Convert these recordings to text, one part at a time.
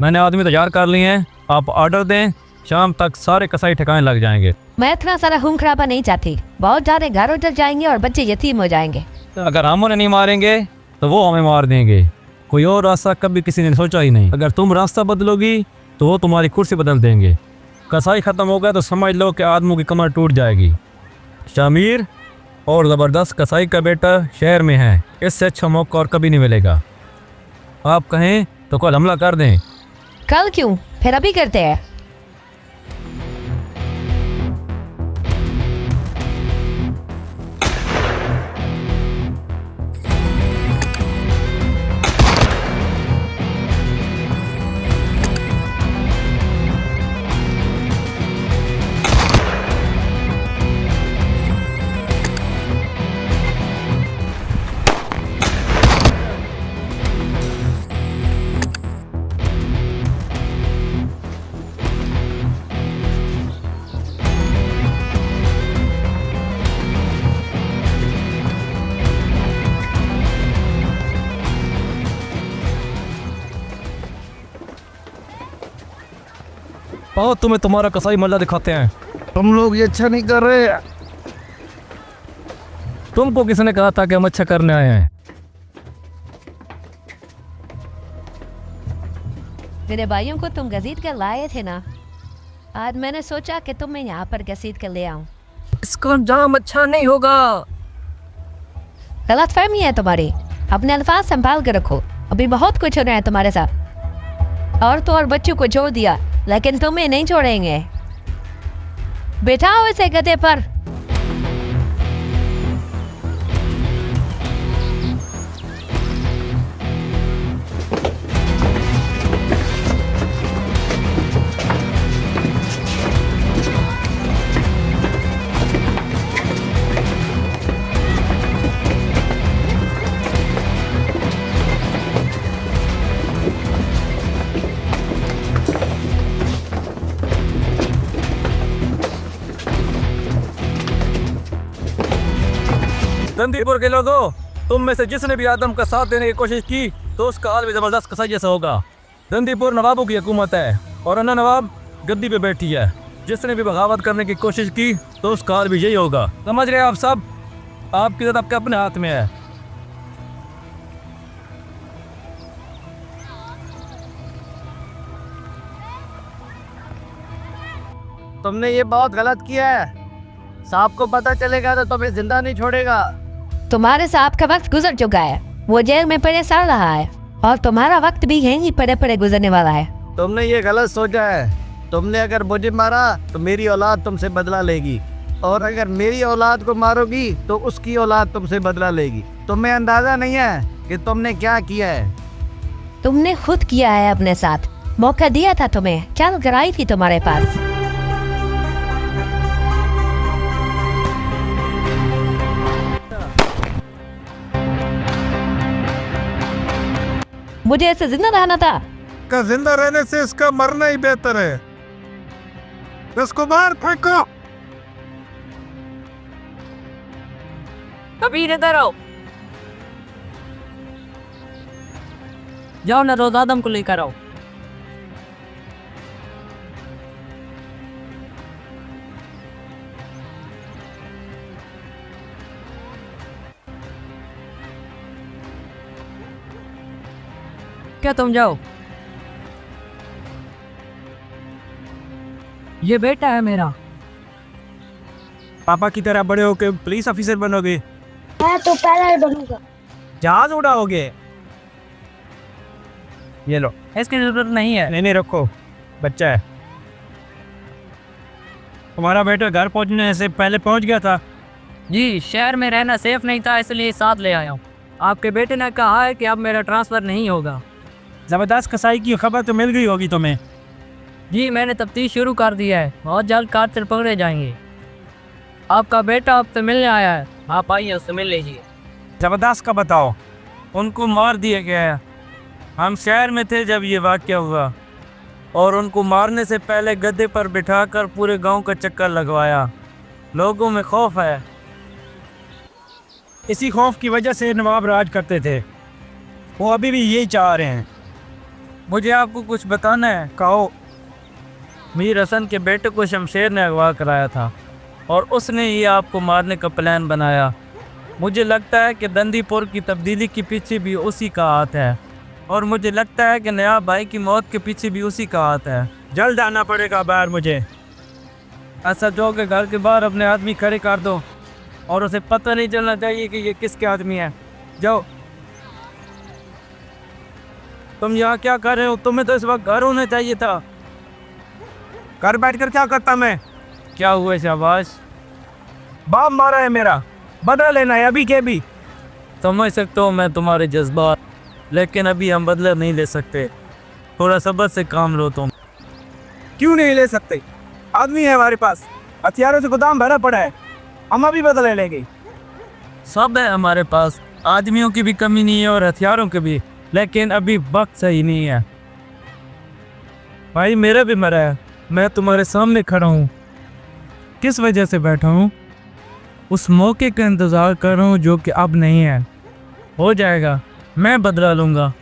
मैंने आदमी तैयार कर लिए हैं, आप ऑर्डर दें, शाम तक सारे कसाई ठिकाने लग जाएंगे। मैं इतना सारा खून खराबा नहीं चाहती, बहुत सारे घर उजड़ जाएंगे और बच्चे यतीम हो जाएंगे। अगर हम उन्हें नहीं मारेंगे तो वो हमें मार देंगे। कोई और रास्ता कभी किसी ने सोचा ही नहीं। अगर तुम रास्ता बदलोगी तो वो तुम्हारी कुर्सी बदल देंगे। कसाई ख़त्म हो गया तो समझ लो कि आदमी की कमर टूट जाएगी। शामिर और ज़बरदस्त कसाई का बेटा शहर में है, इससे अच्छा मौका और कभी नहीं मिलेगा। आप कहें तो कल हमला कर दें। कल क्यों, फिर अभी करते हैं। आओ तुम्हें तुम्हारा कसाई मल्ला दिखाते हैं। तुम लोग ये अच्छा नहीं कर रहे। तुमको किसने कहा था कि हम अच्छा करने आए हैं? मेरे भाइयों को तुम घसीट कर लाए थे ना, आज मैंने सोचा कि तुम्हें यहाँ पर घसीट कर ले आऊं। इसका अंजाम अच्छा नहीं होगा। गलत फहमी है तुम्हारी, अपने अल्फाज संभाल कर रखो। अभी बहुत कुछ हो रहा है तुम्हारे साथ। औरतों और बच्चों को छोड़ दिया, लेकिन तुम्हें नहीं छोड़ेंगे। बिठाओ इसे गधे पर। दंदीपुर के लोगों, तुम में से जिसने भी आदम का साथ देने की कोशिश की तो उसका हाल भी जबरदस्त कसाई जैसा होगा। दंदीपुर नवाबों की हुकूमत है और अन्ना नवाब गद्दी पे बैठी है। जिसने भी बगावत करने की कोशिश की तो उसका हाल भी यही होगा। समझ रहे हैं आप सब? आपकी इज्जत आपके अपने हाथ में है। तुमने ये बहुत गलत किया है। साहब को पता चलेगा तो तुम्हें जिंदा नहीं छोड़ेगा। तुम्हारे साहब का वक्त गुजर चुका है, वो जेल में पड़े सड़ रहा है और तुम्हारा वक्त भी यहीं पड़े पड़े गुजरने वाला है। तुमने ये गलत सोचा है। तुमने अगर मुझे मारा तो मेरी औलाद तुमसे बदला लेगी, और अगर मेरी औलाद को मारोगी तो उसकी औलाद तुमसे बदला लेगी। तुम्हें अंदाजा नहीं है कि तुमने क्या किया है। तुमने खुद किया है अपने साथ। मौका दिया था तुम्हें, क्या गराई थी तुम्हारे पास। मुझे ऐसे जिंदा रहना था। का जिंदा रहने से इसका मरना ही बेहतर है। इसको मार फेंको। कबीर इधर आओ। जाओ ना, रोज आदम को लेकर आओ। क्या तुम जाओ। ये बेटा है मेरा। पापा की तरह बड़े होके पुलिस ऑफिसर बनोगे? मैं तो पहले ही बनूंगा। जहाज उड़ाओगे? ये लो। इसकी जरूरत नहीं है। नहीं रखो, बच्चा है। तुम्हारा बेटा घर पहुंचने से पहले पहुंच गया था। जी, शहर में रहना सेफ नहीं था, इसलिए साथ ले आया हूँ। आपके बेटे ने कहा है कि अब मेरा ट्रांसफ़र नहीं होगा। जबरदस्त कसाई की खबर तो मिल गई होगी तुम्हें। जी, मैंने तफ्तीश शुरू कर दिया है। बहुत जल्द कातिल पकड़े जाएंगे। आपका बेटा आपसे मिलने आया है, आप आइए, उससे मिल लीजिए। जबरदस्त का बताओ। उनको मार दिया गया है। हम शहर में थे जब ये वाक़या हुआ और उनको मारने से पहले गद्दे पर बिठाकर पूरे गांव का चक्कर लगवाया। लोगों में खौफ है। इसी खौफ की वजह से नवाब राज करते थे। वो अभी भी यही चाह रहे हैं। मुझे आपको कुछ बताना है। कहो। मीर हसन के बेटे को शमशेर ने अगवा कराया था और उसने ही आपको मारने का प्लान बनाया। मुझे लगता है कि दंदीपुर की तब्दीली के पीछे भी उसी का हाथ है और मुझे लगता है कि नया भाई की मौत के पीछे भी उसी का हाथ है। जल्द आना पड़ेगा बाहर मुझे। ऐसा जो के घर के बाहर अपने आदमी खड़े कर दो और उसे पता नहीं चलना चाहिए कि ये किसके आदमी है। जाओ। तुम यहाँ क्या कर रहे हो? तुम्हें तो इस वक्त घर होना चाहिए था। घर बैठकर क्या करता मैं? क्या हुआ शाबाश? बाप मारा है मेरा, बदला लेना है अभी के भी। समझ सकता हूँ मैं तुम्हारे जज्बात, लेकिन अभी हम बदला नहीं ले सकते। थोड़ा सब्र से काम लो तुम। क्यों नहीं ले सकते? आदमी है हमारे पास, हथियारों से गोदाम भरा पड़ा है, हम अभी बदला लेंगे। सब है हमारे पास, आदमियों की भी कमी नहीं है और हथियारों की भी, लेकिन अभी वक्त सही नहीं है। भाई मेरा भी मरा है, मैं तुम्हारे सामने खड़ा हूँ। किस वजह से बैठा हूँ? उस मौके का इंतज़ार कर रहा हूँ जो कि अब नहीं है। हो जाएगा, मैं बदला लूँगा।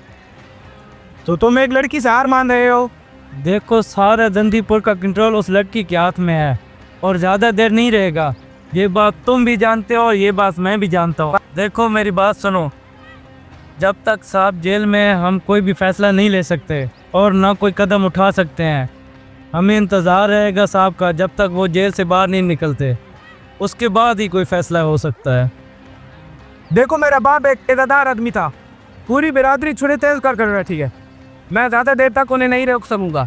तो तुम एक लड़की से हार मान रहे हो? देखो, सारा दंदीपुर का कंट्रोल उस लड़की के हाथ में है और ज़्यादा देर नहीं रहेगा। ये बात तुम भी जानते हो और ये बात मैं भी जानता हूँ। देखो मेरी बात सुनो, जब तक साहब जेल में हम कोई भी फैसला नहीं ले सकते और ना कोई कदम उठा सकते हैं। हमें इंतज़ार रहेगा साहब का जब तक वो जेल से बाहर नहीं निकलते, उसके बाद ही कोई फैसला हो सकता है। देखो मेरा बाप एक ठेकेदार आदमी था, पूरी बिरादरी छुरे तेज कर बैठी है, मैं ज़्यादा देर तक उन्हें नहीं रोक सकूँगा।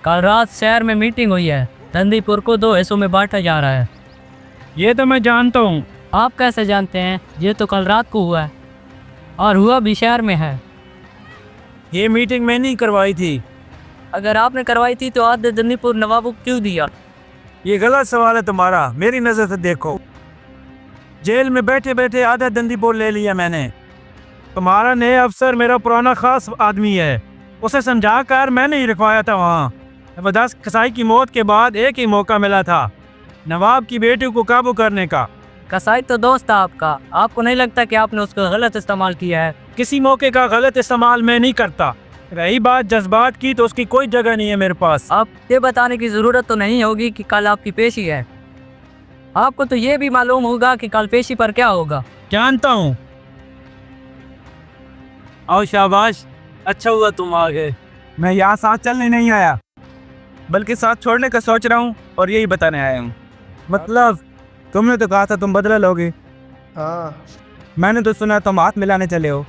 कल रात शहर में मीटिंग हुई है, दंदीपुर को 2 हिस्सों में बांटा जा रहा है। ये तो मैं जानता हूँ। आप कैसे जानते हैं? ये तो कल रात को हुआ है और हुआ भी शहर में है। ये मीटिंग मैं नहीं करवाई थी। अगर आपने करवाई थी तो आधे दंदीपुर नवाब को क्यों दिया? ये गलत सवाल है तुम्हारा, मेरी नज़र से देखो। जेल में बैठे बैठे आधा दंदीपुर ले लिया मैंने। तुम्हारा नया अफसर मेरा पुराना खास आदमी है, उसे समझा कर मैंने ही रखवाया था वहाँ। जबरदस्त कसाई की मौत के बाद एक ही मौका मिला था नवाब की बेटी को काबू करने का। कसाई तो दोस्त था आपका, आपको नहीं लगता कि आपने उसका गलत इस्तेमाल किया है? किसी मौके का गलत इस्तेमाल मैं नहीं करता। रही बात जज्बात की तो उसकी कोई जगह नहीं है मेरे पास। आप ये बताने की ज़रूरत तो नहीं होगी कि कल आपकी पेशी है। आपको तो ये भी मालूम होगा कि कल पेशी पर क्या होगा। जानता हूँ। आओ शाबाश, अच्छा हुआ तुम आ गए। मैं यहाँ साथ चलने नहीं आया, बल्कि साथ छोड़ने का सोच रहा हूँ और यही बताने आया हूँ। मतलब तुमने तो कहा था तुम बदला लोगे। हाँ, मैंने तो सुना तुम हाथ मिलाने चले हो।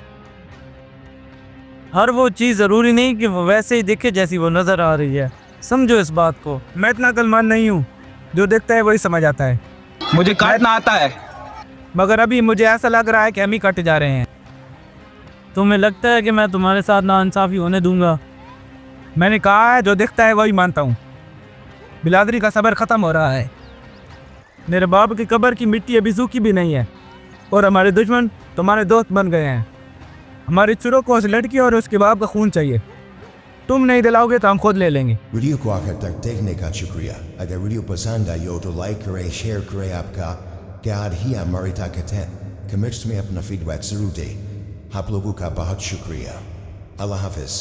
हर वो चीज़ ज़रूरी नहीं कि वो वैसे ही दिखे जैसी वो नज़र आ रही है, समझो इस बात को। मैं इतना अक्लमंद नहीं हूँ, जो दिखता है वही समझ आता है। मुझे काटना आता है, मगर अभी मुझे ऐसा लग रहा है कि हम ही कट जा रहे हैं। तुम्हें लगता है कि मैं तुम्हारे साथ नाइंसाफ़ी होने दूंगा? मैंने कहा है जो दिखता है वही मानता हूँ। बिलादरी का सब्र ख़त्म हो रहा है। मेरे बाप की कब्र की मिट्टी अभी सूखी भी नहीं है और हमारे दुश्मन तुम्हारे दोस्त बन गए हैं। हमारी चुरों को उस लड़की और उसके बाप का खून चाहिए। तुम नहीं दिलाओगे तो हम खुद ले लेंगे। वीडियो को आखिर तक देखने का शुक्रिया। अगर वीडियो पसंद आई हो तो लाइक करें, शेयर करें। आपका क्या ही हमारी ताकत है। कमेंट्स में अपना फीडबैक जरूर दें। आप लोगों का बहुत शुक्रिया। अल्लाह हाफिज़।